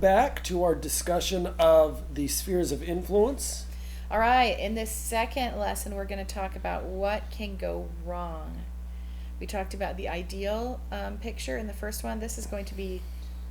back to our discussion of the spheres of influence. All right, in this second lesson, we're going to talk about what can go wrong. We talked about the ideal picture in the first one. This is going to be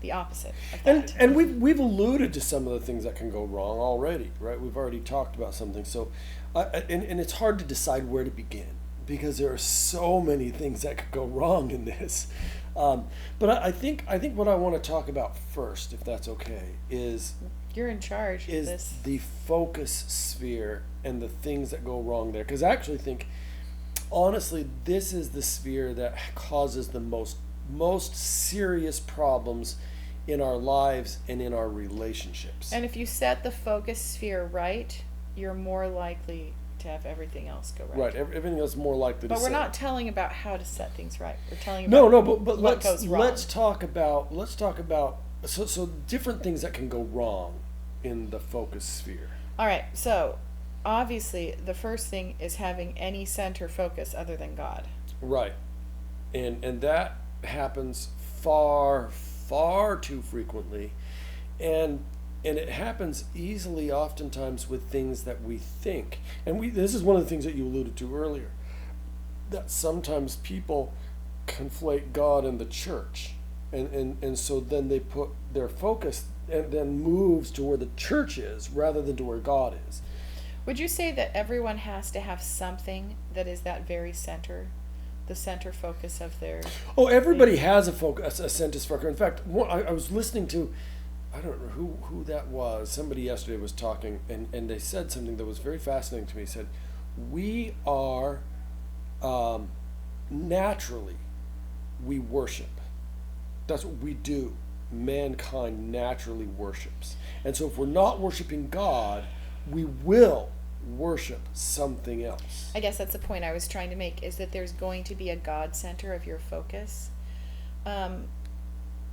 the opposite of that. And we've alluded to some of the things that can go wrong already, right? We've already talked about something. So, and it's hard to decide where to begin because there are so many things that could go wrong in this. But I think what I want to talk about first, if that's okay, is you're in charge of is this. the focus sphere and the things that go wrong there. Because I actually think, honestly, this is the sphere that causes the most serious problems in our lives and in our relationships. And if you set the focus sphere right, you're more likely to have everything else go right. Right, everything else is more likely to. But we're not telling about how to set things right. We're telling about but what goes wrong. let's talk about so different things that can go wrong in the focus sphere. All right, so obviously the first thing is having any center focus other than God. Right, and that happens far too frequently, and it happens easily oftentimes with things that we think. And this is one of the things that you alluded to earlier, that sometimes people conflate God and the church. And so then they put their focus and then moves to where the church is rather than to where God is. Would you say that everyone has to have something that is that very center, the center focus of their... Oh, everybody has a center focus. In fact, I was listening to, I don't know who that was. Somebody yesterday was talking, and they said something that was very fascinating to me. He said, we are, naturally, we worship. That's what we do. Mankind naturally worships. And so if we're not worshiping God, we will worship something else. I guess that's the point I was trying to make, is that there's going to be a God center of your focus.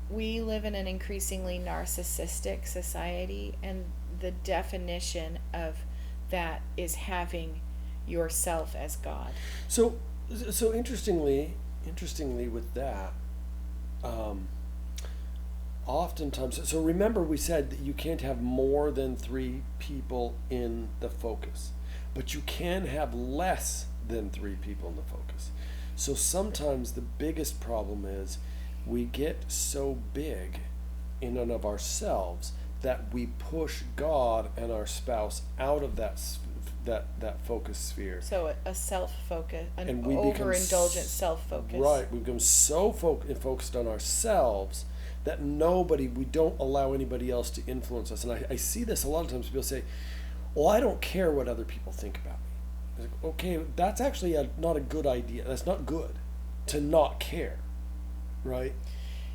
We live in an increasingly narcissistic society, and the definition of that is having yourself as God. So interestingly with that, oftentimes, so remember we said that you can't have more than 3 people in the focus, but you can have less than 3 people in the focus. So sometimes the biggest problem is we get so big in and of ourselves that we push God and our spouse out of that focus sphere. So a self-focus, an and we overindulgent self-focus. Right, we become so focused on ourselves that we don't allow anybody else to influence us. And I see this a lot of times. People say, well, I don't care what other people think about me. Like, okay, that's actually not a good idea. That's not good to not care, right?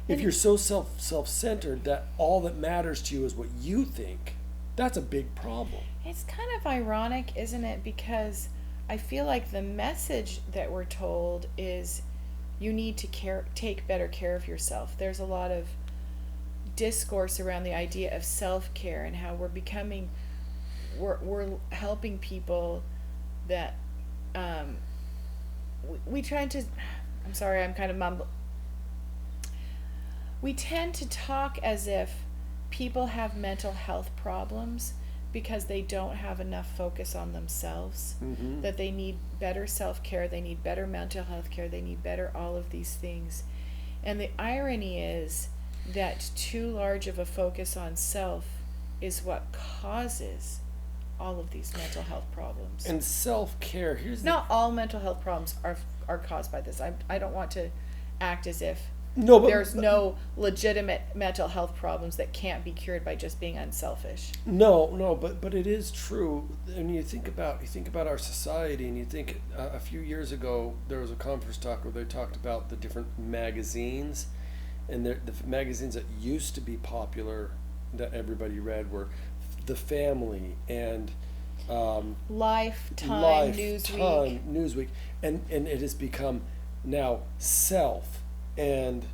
If you're so self-centered that all that matters to you is what you think, that's a big problem. It's kind of ironic, isn't it? Because I feel like the message that we're told is you need to take better care of yourself. There's a lot of discourse around the idea of self-care and how we're helping people that we try to, I'm sorry, I'm kind of mumbling. We tend to talk as if people have mental health problems because they don't have enough focus on themselves, that they need better self-care, they need better mental health care, they need better all of these things. And the irony is that too large of a focus on self is what causes all of these mental health problems. And self-care, not all mental health problems are caused by this. I don't want to act as if there's no legitimate mental health problems that can't be cured by just being unselfish. No, but it is true. And you think about our society, and you think a few years ago there was a conference talk where they talked about the different magazines, and the magazines that used to be popular that everybody read were The Family and Lifetime, Newsweek, and it has become now Self. And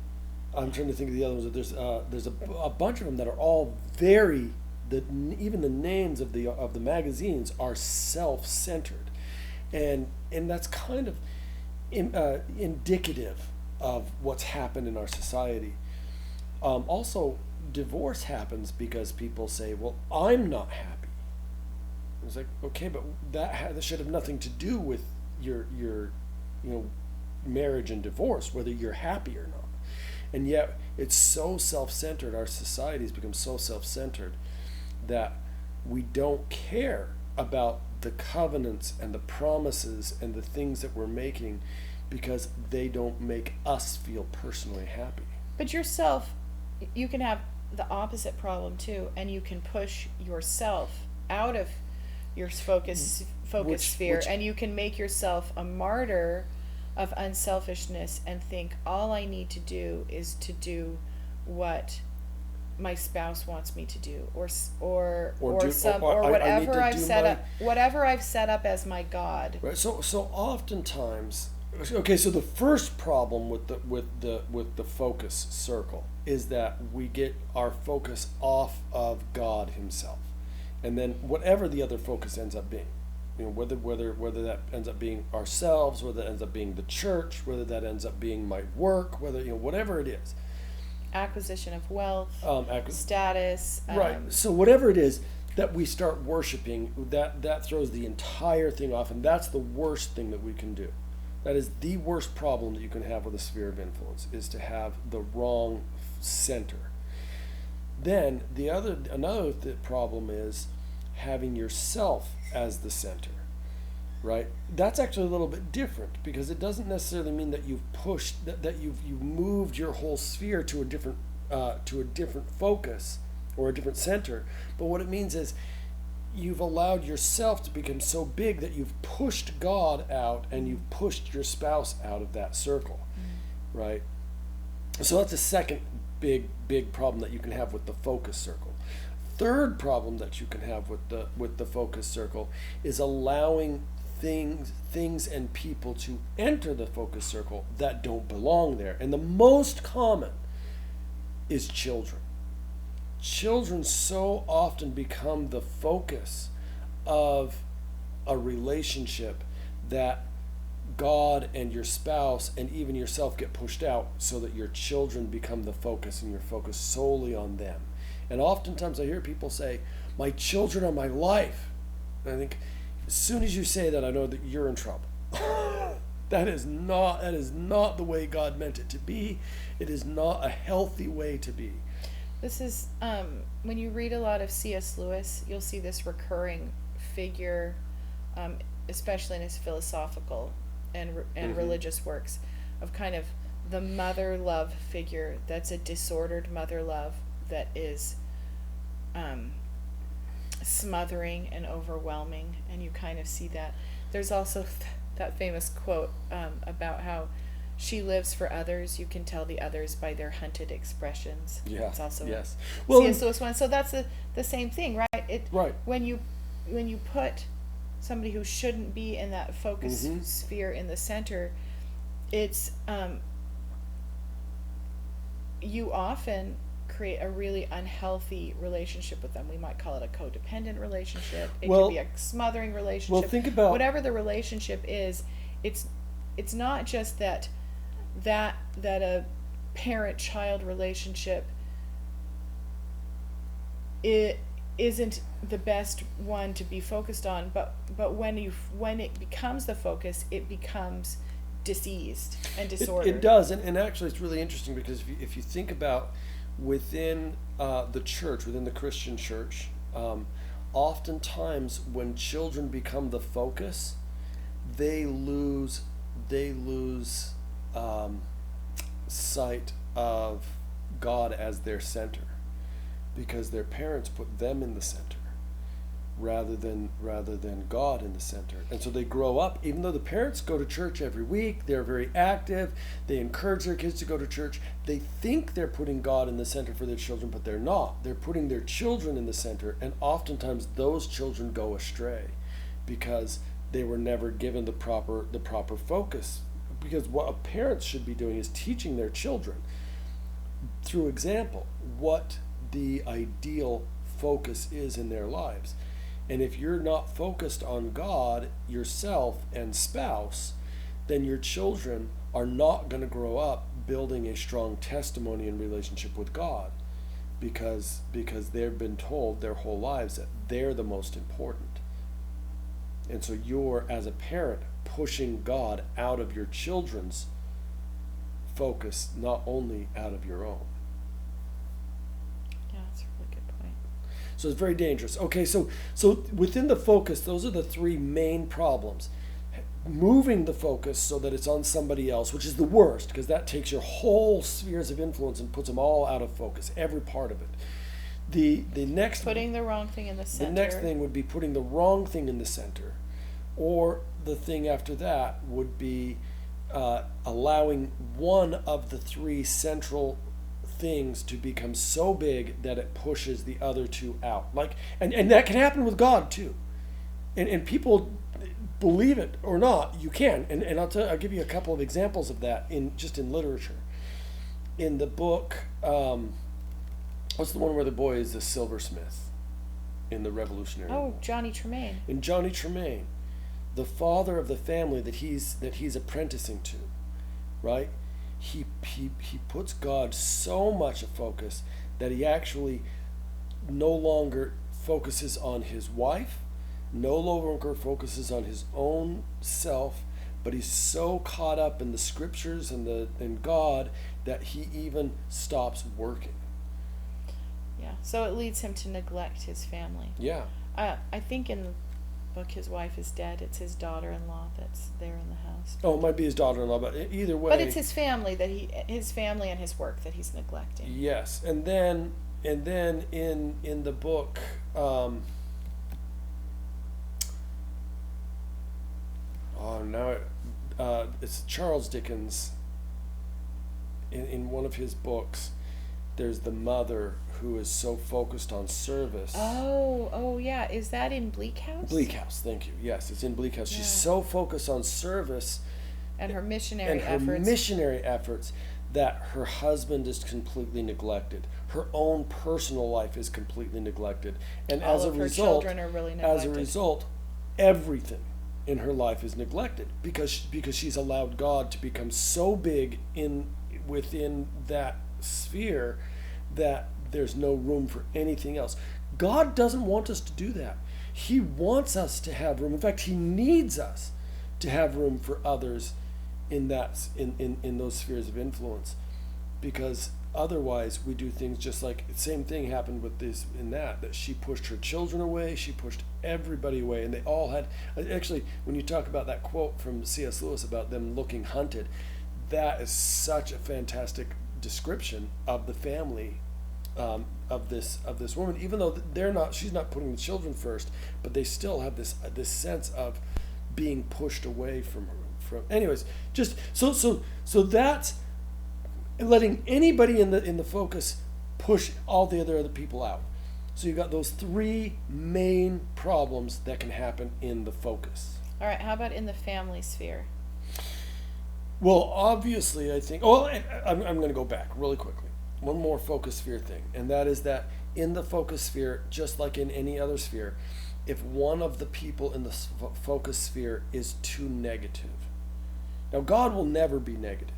I'm trying to think of the other ones. There's a bunch of them that are all even the names of the magazines are self-centered, and that's kind of indicative of what's happened in our society. Also, divorce happens because people say, well, I'm not happy. It's like, okay, but that should have nothing to do with your marriage and divorce, whether you're happy or not. And yet it's so self-centered, our society has become so self-centered that we don't care about the covenants and the promises and the things that we're making because they don't make us feel personally happy. But yourself, you can have the opposite problem too, and you can push yourself out of your focus sphere, and you can make yourself a martyr of unselfishness and think all I need to do is to do what my spouse wants me to do, or whatever I've set up as my God. Right. So oftentimes, okay. So the first problem with the focus circle is that we get our focus off of God Himself, and then whatever the other focus ends up being, whether that ends up being ourselves, whether that ends up being the church, whether that ends up being my work, whether whatever it is. Acquisition of wealth, status. Right. So whatever it is that we start worshiping, that throws the entire thing off, and that's the worst thing that we can do. That is the worst problem that you can have with a sphere of influence, is to have the wrong center. Then another problem is having yourself as the center. Right? That's actually a little bit different, because it doesn't necessarily mean that you've pushed that you've moved your whole sphere to a different focus or a different center. But what it means is you've allowed yourself to become so big that you've pushed God out and you've pushed your spouse out of that circle. Mm-hmm. Right? So that's a second big problem that you can have with the focus circle. Third problem that you can have with the focus circle is allowing things and people to enter the focus circle that don't belong there. And the most common is children. Children so often become the focus of a relationship that God and your spouse and even yourself get pushed out, so that your children become the focus and you're focused solely on them. And oftentimes I hear people say, my children are my life. And I think, as soon as you say that, I know that you're in trouble. That is not the way God meant it to be. It is not a healthy way to be. This is when you read a lot of C.S. Lewis, you'll see this recurring figure, especially in his philosophical and mm-hmm. religious works, of kind of the mother love figure that's a disordered mother love that is smothering and overwhelming, and you kind of see that. There's also that famous quote about how she lives for others. You can tell the others by their hunted expressions. Yeah. It's also yes. C.S. Lewis one. So that's the same thing, right? Right. When you put somebody who shouldn't be in that focus mm-hmm. sphere in the center, it's you often create a really unhealthy relationship with them. We might call it a codependent relationship. It could be a smothering relationship. Well, think about whatever the relationship is. It's not just that a parent-child relationship it isn't the best one to be focused on, but when it becomes the focus, it becomes diseased and disordered. It does, and actually it's really interesting, because if you think about within the church, within the Christian church, oftentimes when children become the focus, they lose sight of God as their center, because their parents put them in the center rather than God in the center. And so they grow up, even though the parents go to church every week, they're very active, they encourage their kids to go to church, they think they're putting God in the center for their children, but they're not. They're putting their children in the center, and oftentimes those children go astray because they were never given the proper focus. Because what a parent should be doing is teaching their children through example what the ideal focus is in their lives. And if you're not focused on God, yourself, and spouse, then your children are not going to grow up building a strong testimony and relationship with God. because they've been told their whole lives that they're the most important. And so you're, as a parent, pushing God out of your children's focus, not only out of your own. Yeah, that's a really good point. So it's very dangerous. Okay, so within the focus, those are the three main problems. Moving the focus so that it's on somebody else, which is the worst, because that takes your whole spheres of influence and puts them all out of focus, every part of it. The next Putting the wrong thing in the center. The next thing would be putting the wrong thing in the center, or the thing after that would be allowing one of the three central things to become so big that it pushes the other two out. And that can happen with God too. And people, believe it or not, you can. And I'll give you a couple of examples of that in literature. In the book, what's the one where the boy is the silversmith in the Revolutionary War? Johnny Tremaine. In Johnny Tremaine, the father of the family that he's apprenticing to, right? He puts God so much a focus that he actually no longer focuses on his wife, no longer focuses on his own self, but he's so caught up in the scriptures and God that he even stops working. Yeah, so it leads him to neglect his family. Yeah. I think in the book his wife is dead. It's his daughter-in-law that's there in the house. Oh, it might be his daughter-in-law, but either way. But it's his family and his work that he's neglecting. Yes, and then in the book, it's Charles Dickens. In one of his books, there's the mother who is so focused on service. Oh yeah. Is that in Bleak House? Bleak House, thank you. Yes, it's in Bleak House. Yeah. She's so focused on service and her missionary efforts that her husband is completely neglected. Her own personal life is completely neglected. And all of her children are really neglected. As a result, everything in her life is neglected because she's allowed God to become so big within that sphere that there's no room for anything else. God doesn't want us to do that. He wants us to have room. In fact, he needs us to have room for others in those spheres of influence, because otherwise we do things just like the same thing happened with this that she pushed her children away, she pushed everybody away, and they all had, actually, when you talk about that quote from C.S. Lewis about them looking hunted, that is such a fantastic description of the family of this woman, even though she's not putting the children first, but they still have this sense of being pushed away from anyways, just so that's letting anybody in the focus push all the other people out. So you've got those three main problems that can happen in the focus. All right, how about in the family sphere? Well, obviously, I think, I'm going to go back really quickly. One more focus sphere thing, and that is that in the focus sphere, just like in any other sphere, if one of the people in the focus sphere is too negative. Now, God will never be negative,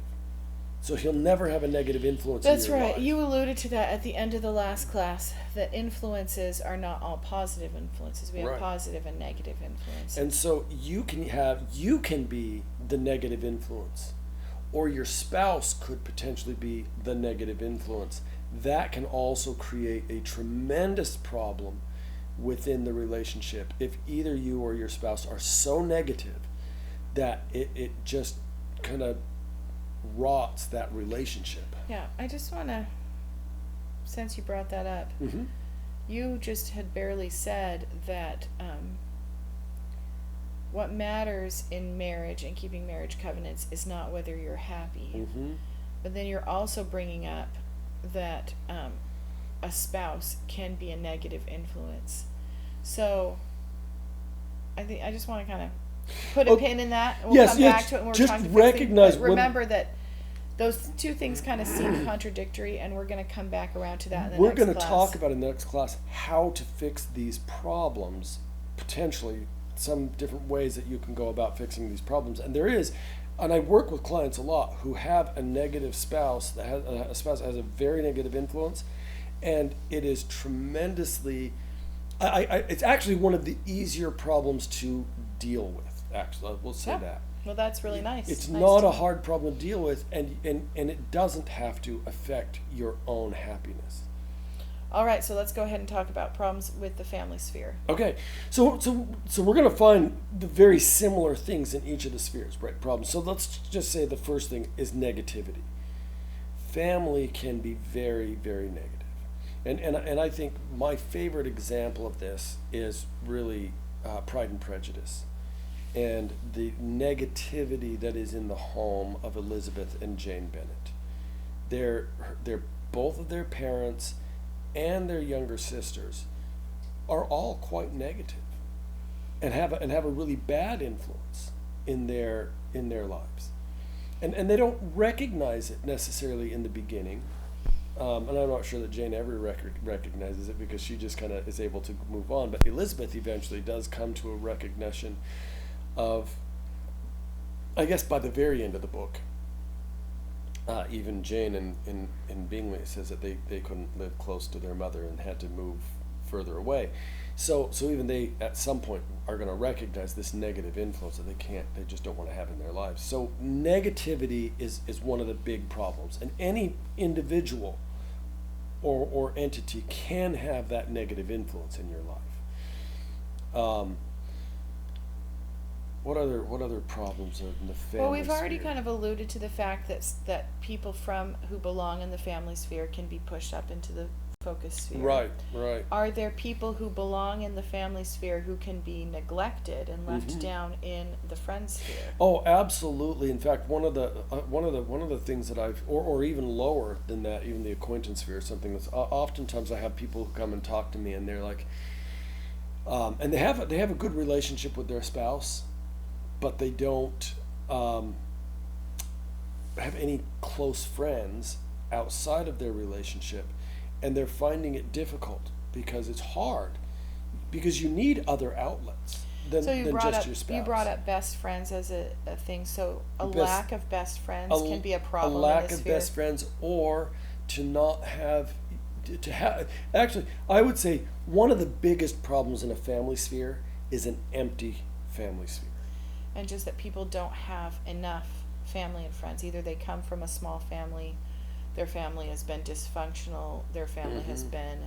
so he'll never have a negative influence in your life. That's right. You alluded to that at the end of the last class, that influences are not all positive influences. We have positive and negative influences. And so you can be the negative influence, or your spouse could potentially be the negative influence. That can also create a tremendous problem within the relationship if either you or your spouse are so negative that it just kind of rots that relationship. Yeah, I just want to, since you brought that up, Mm-hmm. you just had barely said that what matters in marriage and keeping marriage covenants is not whether you're happy, Mm-hmm. but then you're also bringing up that a spouse can be a negative influence. So I think I just want to kind of put a pin in that, and we'll come back to it when we're just talking recognize fixing, but remember that those two things kind of seem contradictory, and we're going to come back around to that in the We're next going to class. talk about in the next class how to fix these problems, potentially some different ways that you can go about fixing these problems. And and I work with clients a lot who have a negative spouse, that has a spouse that has a very negative influence, and it is tremendously. It's actually one of the easier problems to deal with. Actually, we'll say Yeah. that. Well, that's really nice. It's Nice not to a know. hard problem to deal with, and it doesn't have to affect your own happiness. All right, so let's go ahead and talk about problems with the family sphere. Okay, so we're gonna find the very similar things in each of the spheres, right? Problems. So let's just say the first thing is negativity. Family can be very, very negative, and I think my favorite example of this is really Pride and Prejudice, and the negativity that is in the home of Elizabeth and Jane Bennet. They're both of their parents and their younger sisters are all quite negative and have a really bad influence in their lives, and they don't recognize it necessarily in the beginning, and I'm not sure that Jane ever recognizes it because she just kind of is able to move on, but Elizabeth eventually does come to a recognition of, I guess by the very end of the book, even Jane in Bingley says that they couldn't live close to their mother and had to move further away. So even they at some point are going to recognize this negative influence that they just don't want to have in their lives. So negativity is one of the big problems, and any individual or entity can have that negative influence in your life. What other problems are in the family Well, we've already sphere? kind of alluded to the fact that people who belong in the family sphere can be pushed up into the focus sphere. Right. Are there people who belong in the family sphere who can be neglected and left Mhm. down in the friend sphere? Oh, absolutely. In fact, one of the things that or even lower than that, even the acquaintance sphere, is something that's oftentimes I have people who come and talk to me, and they're like, and they have a good relationship with their spouse, but they don't have any close friends outside of their relationship, and they're finding it difficult because it's hard, because you need other outlets than So just your spouse. you brought up best friends as a thing. So a Best- lack of best friends can be a problem. A lack in this of sphere. best friends, or to not have to have. Actually, I would say one of the biggest problems in a family sphere is an empty family sphere. And just that people don't have enough family and friends. Either they come from a small family, their family has been dysfunctional, their family has Mhm. been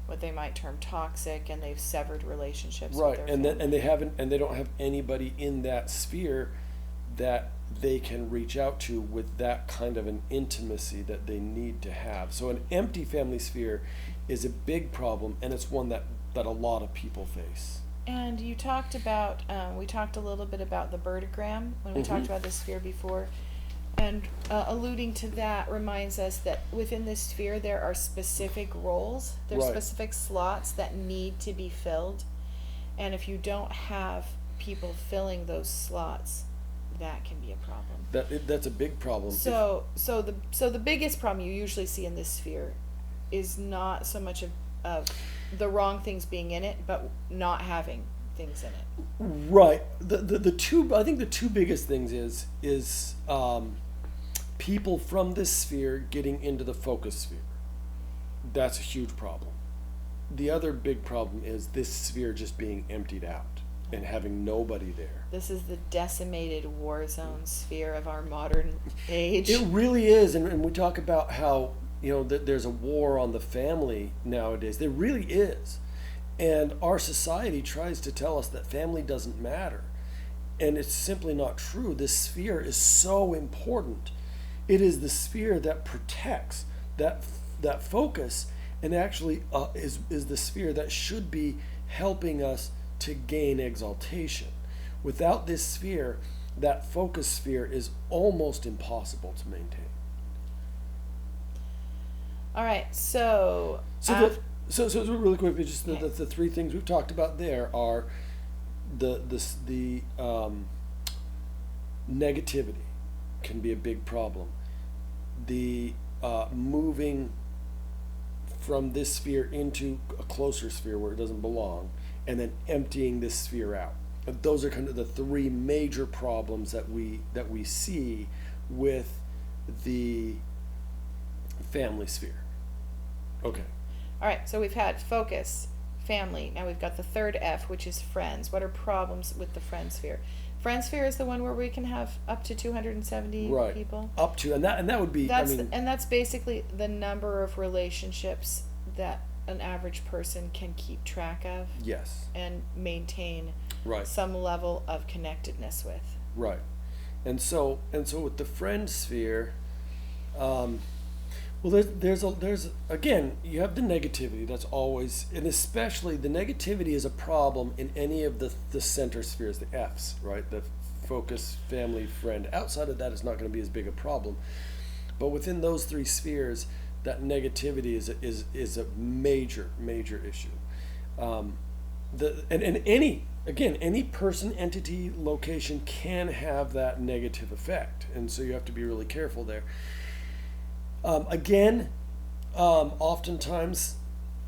what they might term toxic, and they've severed relationships Right, with their and family. they don't have anybody in that sphere that they can reach out to with that kind of an intimacy that they need to have. So an empty family sphere is a big problem, and it's one that a lot of people face. And you talked about, we talked a little bit about the birdogram when we Mhm. talked about this sphere before. And alluding to that reminds us that within this sphere there are specific roles, there's Right. specific slots that need to be filled. And if you don't have people filling those slots, that can be a problem. That's a big problem. So the biggest problem you usually see in this sphere is not so much of the wrong things being in it, but not having things in it. Right. The two, I think the two biggest things is people from this sphere getting into the focus sphere. That's a huge problem. The other big problem is this sphere just being emptied out and having nobody there. This is the decimated war zone sphere of our modern age. It really is, and we talk about how that there's a war on the family nowadays. There really is, and our society tries to tell us that family doesn't matter, and it's simply not true. This sphere is so important. It is the sphere that protects that focus, and actually is the sphere that should be helping us to gain exaltation. Without this sphere, that focus sphere is almost impossible to maintain. All right, so So really quick, just Okay. the three things we've talked about there are the negativity can be a big problem. The moving from this sphere into a closer sphere where it doesn't belong, and then emptying this sphere out. Those are kind of the three major problems that we see with the family sphere. Okay. All right, so we've had focus, family. Now we've got the third F, which is friends. What are problems with the friend sphere? Friend sphere is the one where we can have up to 270 Right. people. Up to, and that would be, That's I mean, and that's basically the number of relationships that an average person can keep track of yes. and maintain Right. some level of connectedness with. Right. And so with the friend sphere, well, there's again, you have the negativity. That's always, and especially the negativity is a problem in any of the center spheres, the F's, right? The focus, family, friend. Outside of that, it's not going to be as big a problem. But within those three spheres, that negativity is a major issue. And any person, entity, location can have that negative effect, and so you have to be really careful there. Oftentimes,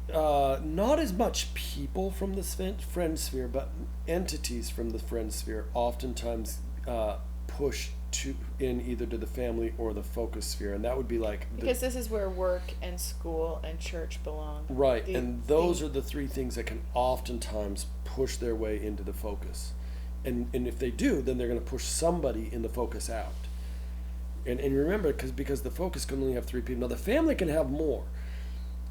not as much people from the friend sphere, but entities from the friend sphere oftentimes push in either to the family or the focus sphere, and that would be like Because this is where work and school and church belong. right, and those are the three things that can oftentimes push their way into the focus, and if they do, then they're going to push somebody in the focus out. And remember, because the focus can only have three people. Now the family can have more.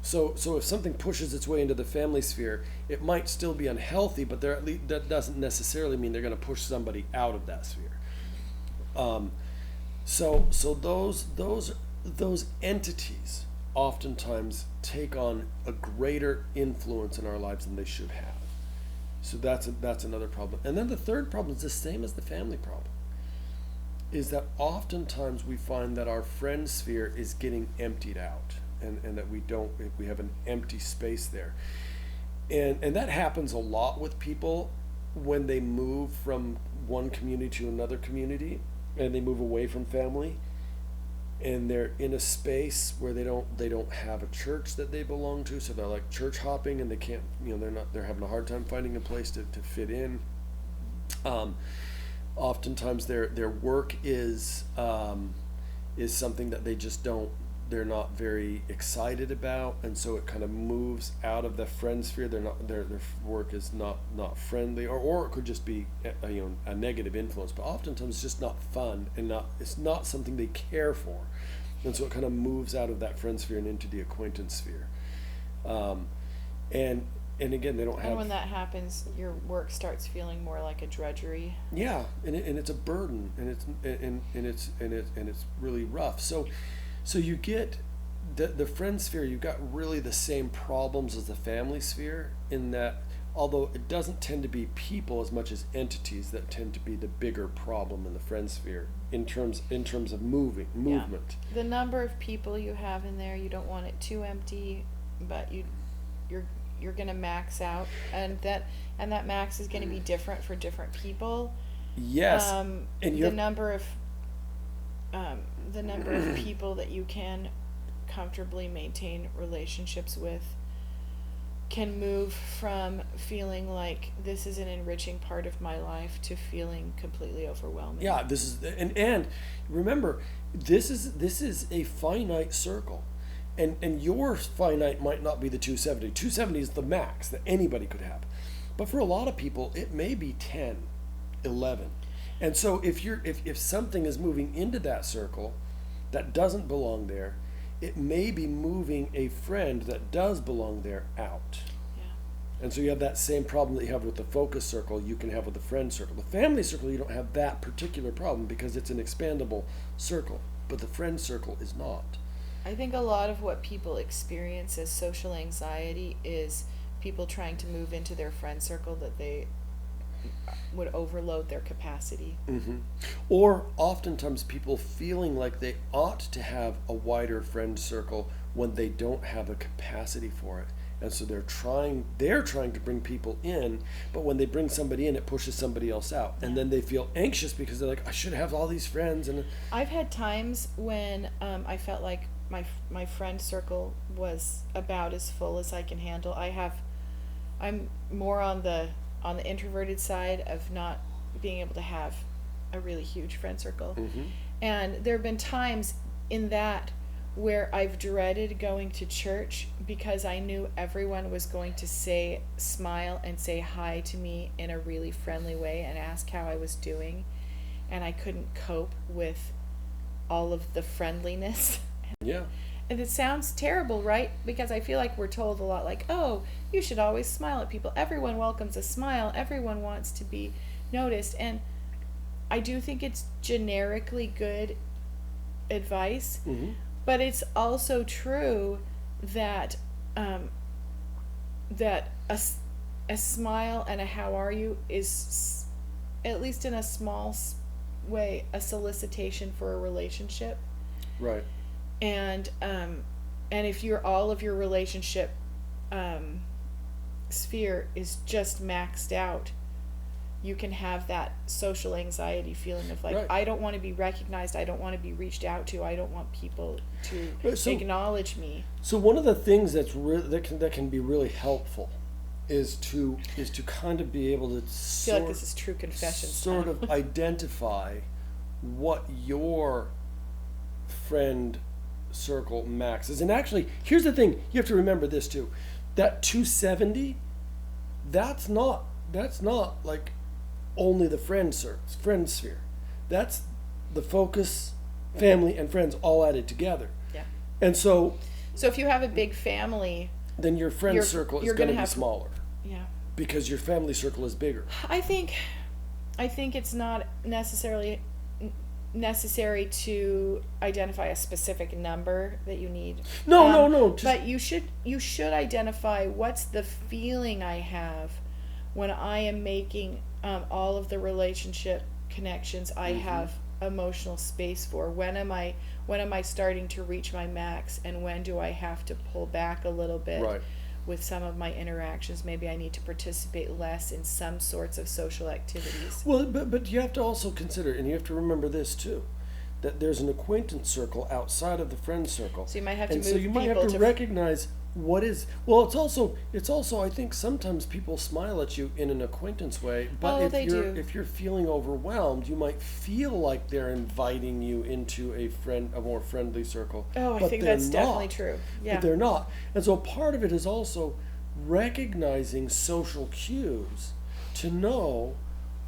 So if something pushes its way into the family sphere, it might still be unhealthy, but at least, that doesn't necessarily mean they're going to push somebody out of that sphere. So those entities oftentimes take on a greater influence in our lives than they should have. So that's another problem. And then the third problem is the same as the family problem. Is that oftentimes we find that our friend sphere is getting emptied out, and that we have an empty space there. And that happens a lot with people when they move from one community to another community, and they move away from family, and they're in a space where they don't have a church that they belong to, so they're like church hopping, and they can't, they're having a hard time finding a place to fit in. Oftentimes their work is something that they just they're not very excited about, and so it kind of moves out of the friend sphere. Their work is not friendly, or it could just be a negative influence, but oftentimes it's just not fun, and it's not something they care for, and so it kind of moves out of that friend sphere and into the acquaintance sphere. And again, they don't have. And when that happens, your work starts feeling more like a drudgery. Yeah, and it's a burden, and it's really rough. So you get the friend sphere. You've got really the same problems as the family sphere, in that although it doesn't tend to be people as much as entities that tend to be the bigger problem in the friend sphere in terms of movement. Yeah. The number of people you have in there, you don't want it too empty, but you're going to max out, and that max is going to be different for different people. Yes, and the number of people that you can comfortably maintain relationships with can move from feeling like this is an enriching part of my life to feeling completely overwhelming. Yeah, this is and remember, this is a finite circle. And your finite might not be the 270. 270 is the max that anybody could have. But for a lot of people, it may be 10, 11. And so if something is moving into that circle that doesn't belong there, it may be moving a friend that does belong there out. Yeah. And so you have that same problem that you have with the focus circle, you can have with the friend circle. The family circle, you don't have that particular problem because it's an expandable circle. But the friend circle is not. I think a lot of what people experience as social anxiety is people trying to move into their friend circle that they would overload their capacity. Mm-hmm. Or oftentimes people feeling like they ought to have a wider friend circle when they don't have a capacity for it. And so they're trying to bring people in, but when they bring somebody in, it pushes somebody else out. And then they feel anxious because they're like, I should have all these friends. And I've had times when I felt like my friend circle was about as full as I can handle. I'm more on the introverted side of not being able to have a really huge friend circle. Mm-hmm. And there have been times in that where I've dreaded going to church because I knew everyone was going to smile and say hi to me in a really friendly way and ask how I was doing, and I couldn't cope with all of the friendliness. Yeah. And it sounds terrible, right? Because I feel like we're told a lot, like, oh, you should always smile at people. Everyone welcomes a smile. Everyone wants to be noticed. And I do think it's generically good advice, Mm-hmm. but it's also true that that a smile and a how are you is, at least in a small way, a solicitation for a relationship. Right. And if all of your relationship sphere is just maxed out, you can have that social anxiety feeling of like, Right. I don't want to be recognized, I don't want to be reached out to, I don't want people to Right, so- acknowledge me. So one of the things that can be really helpful is to kind of be able to I feel like this is true confession sort time. of identify what your friend circle max is. And actually, here's the thing, you have to remember this too. That 270, that's not like only the friend sphere. That's the focus, family, and friends all added together. Yeah. And so So if you have a big family, then your friend circle is you're going gonna to be have- smaller yeah. because your family circle is bigger. I think it's not necessarily necessary to identify a specific number that you need. No. But you should identify what's the feeling I have when I am making all of the relationship connections I have emotional space for. When am I starting to reach my max, and when do I have to pull back a little bit? Right. With some of my interactions, maybe I need to participate less in some sorts of social activities. Well, but you have to also consider, and you have to remember this too, that there's an acquaintance circle outside of the friend circle. So you might have to and move so you might have people to to- recognize what is. Well, it's also I think sometimes people smile at you in an acquaintance way, but Oh, they do. if you're feeling overwhelmed, you might feel like they're inviting you into a more friendly circle. Oh, I but think they're that's definitely not. true. Yeah. But they're not. And so part of it is also recognizing social cues to know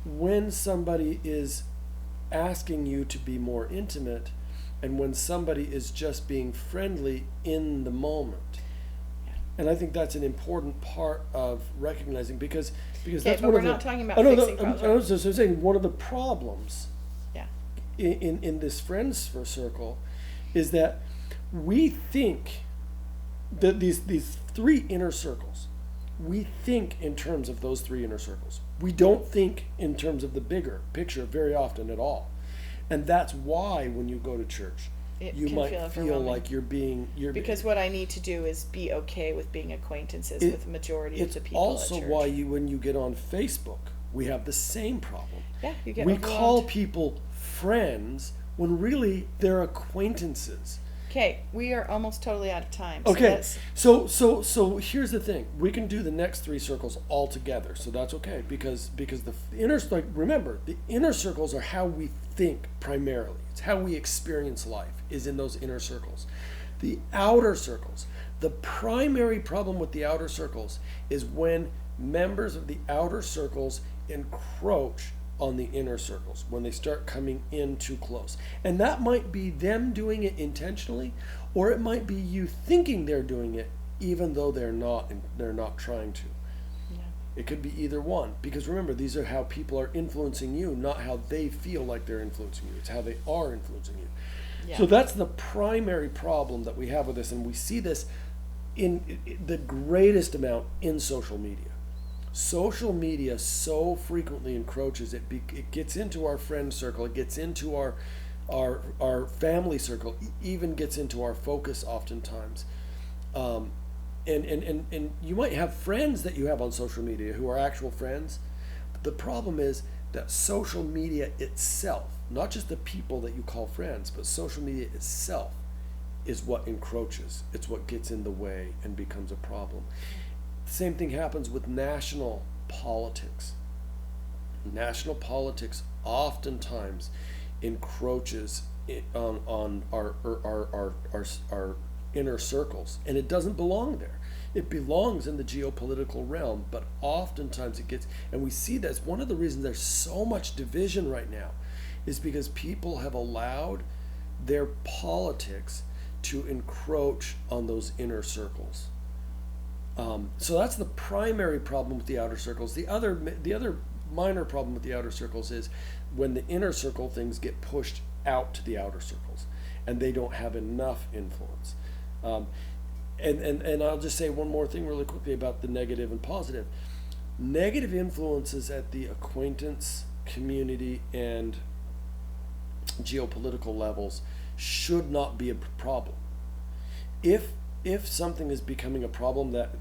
when somebody is asking you to be more intimate and when somebody is just being friendly in the moment. Yeah. And I think that's an important part of recognizing because Okay, that's but one we're of the, not talking about I know fixing that, problems, I right? was just saying one of the problems Yeah. in this friends circle is that we think that these three inner circles, we think in terms of those three inner circles. We don't think in terms of the bigger picture very often at all. And that's why when you go to church, It you can might feel feel overwhelming. like you're Because what I need to do is be okay with being acquaintances It- with the majority of it's the people also at church. why when you get on Facebook, we have the same problem. Yeah, you get We overwhelmed. call people friends when really they're acquaintances. Okay, we are almost totally out of time. So Okay, let's- so here's the thing. We can do the next three circles all together, so that's okay because the inner, like, remember, the inner circles are how we think primarily. It's how we experience life is in those inner circles. The outer circles, the primary problem with the outer circles is when members of the outer circles encroach on the inner circles, when they start coming in too close. And that might be them doing it intentionally, or it might be you thinking they're doing it even though they're not trying to. yeah. It could be either one, because remember, these are how people are influencing you, not how they feel like they're influencing you. It's how they are influencing you. Yeah. So that's the primary problem that we have with this, and we see this in the greatest amount in social media. Social media so frequently encroaches, it gets into our friend circle, it gets into our family circle, even gets into our focus oftentimes. And you might have friends that you have on social media who are actual friends. But the problem is that social media itself, not just the people that you call friends, but social media itself is what encroaches. It's what gets in the way and becomes a problem. Same thing happens with national politics. National politics oftentimes encroaches on our inner circles, and it doesn't belong there. It belongs in the geopolitical realm, but oftentimes it gets, and we see that's one of the reasons there's so much division right now, is because people have allowed their politics to encroach on those inner circles. So that's the primary problem with the outer circles. The other minor problem with the outer circles is when the inner circle things get pushed out to the outer circles, and they don't have enough influence. And I'll just say one more thing really quickly about the negative and positive. Negative influences at the acquaintance, community, and geopolitical levels should not be a problem. If something is becoming a problem that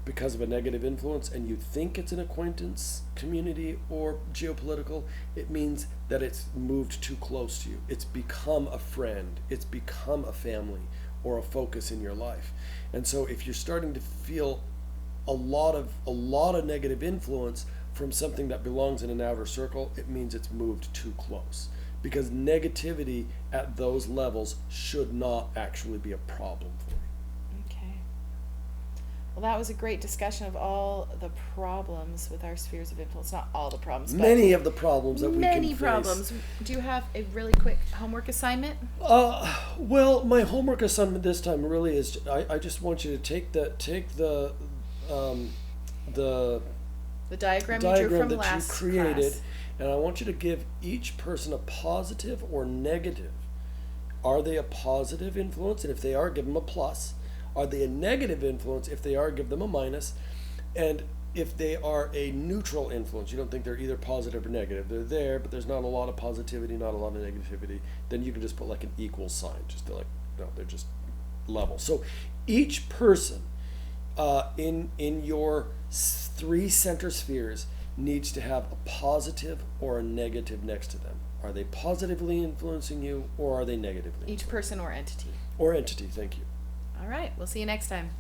because of a negative influence, and you think it's an acquaintance, community, or geopolitical, it means that it's moved too close to you. It's become a friend. It's become a family or a focus in your life. And so if you're starting to feel a lot of negative influence from something that belongs in an outer circle, it means it's moved too close. Because negativity at those levels should not actually be a problem for you. Okay. Well, that was a great discussion of all the problems with our spheres of influence. Not all the problems, but many of the problems that we can face. many problems. Do you have a really quick homework assignment? Well, my homework assignment this time really is I just want you to take the diagram you drew from that last you created, class. and I want you to give each person a positive or negative. Are they a positive influence? And if they are, give them a plus. Are they a negative influence? If they are, give them a minus. And if they are a neutral influence, you don't think they're either positive or negative, they're there, but there's not a lot of positivity, not a lot of negativity, then you can just put like an equal sign. Just to they're just level. So each person in your 3 center spheres needs to have a positive or a negative next to them. Are they positively influencing you, or are they negatively? Each person or entity. Or entity, thank you. All right. We'll see you next time.